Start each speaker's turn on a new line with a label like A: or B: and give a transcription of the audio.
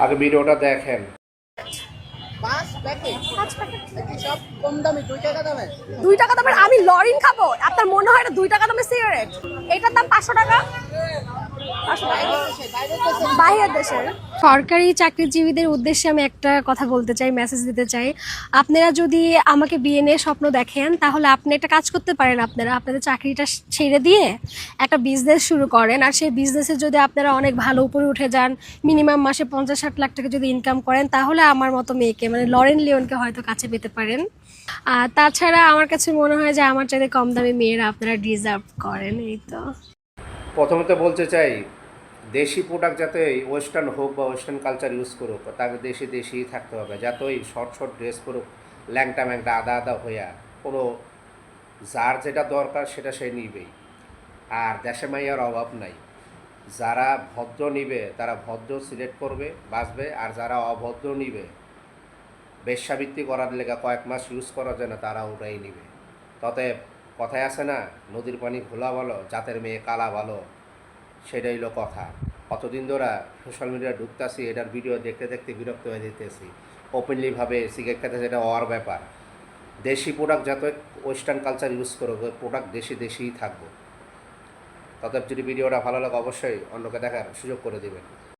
A: আগে ভিডিওটা দেখেন।
B: 5 প্যাকেট 5 প্যাকেট কি সব কম দামে 2 টাকা দামে
C: 2 টাকা দামের আমি লরিন খাবো? আপনার মনে হয় না 2 টাকা দামের সিগারেট? এটার দাম 500 টাকা। 500 টাকা বাইরের দেশের। সরকারি চাকরিজীবীদের উদ্দেশ্যে আমি একটা কথা বলতে চাই, মেসেজ দিতে চাই। আপনারা যদি আমাকে বিয়ে নিয়ে স্বপ্ন দেখেন, তাহলে আপনি একটা কাজ করতে পারেন। আপনারা আপনাদের চাকরিটা ছেড়ে দিয়ে একটা বিজনেস শুরু করেন, আর সেই বিজনেসে যদি আপনারা অনেক ভালো উপরে উঠে যান, মিনিমাম মাসে 50-60 লাখ টাকা যদি ইনকাম করেন, তাহলে আমার মতো মেয়েকে মানে লরেন লিওনকে হয়তো কাছে পেতে পারেন। আর তাছাড়া আমার কাছে মনে হয় যে আমার চাইতে কম দামি মেয়েরা আপনারা ডিজার্ভ করেন। এই তো।
A: প্রথমে তো বলতে চাই, দেশি প্রোডাক্ট যাতে ওয়েস্টার্ন হোক বা ওয়েস্টার্ন কালচার ইউজ করুক, তাকে দেশি দেশিই থাকতে হবে। যতই শর্ট শর্ট ড্রেস পরুক, ল্যাংটা ম্যাংটা আদা আদা হইয়া, কোনো যার যেটা দরকার সেটা সে নিবেই। আর দেশে মাইয়ার অভাব নাই। যারা ভদ্র নিবে তারা ভদ্র সিলেক্ট করবে, বাঁচবে। আর যারা অভদ্র নিবে, বেশ্যাবৃত্তি করার লেগে কয়েক মাস ইউজ করা যায় না, তারা ওটাই নিবে। ততএব কথায় আছে না, নদীর পানি ঘোলা ভালো, জাতের মেয়ে কালা ভালো। সেটাই হলো কথা। কতদিন ধরে সোশ্যাল মিডিয়ায় ঢুকতেছি, এটার ভিডিও দেখতে দেখতে বিরক্ত হয়ে যেতেছি। ওপেনলিভাবে সিগারেট খেতে, সেটা হওয়ার ব্যাপার। দেশি প্রোডাক্ট যত ওয়েস্টার্ন কালচার ইউজ করো, ওই প্রোডাক্ট দেশি দেশিই থাকবো। ততএব যদি ভিডিওটা ভালো লাগে, অবশ্যই অন্যকে দেখার সুযোগ করে দেবেন।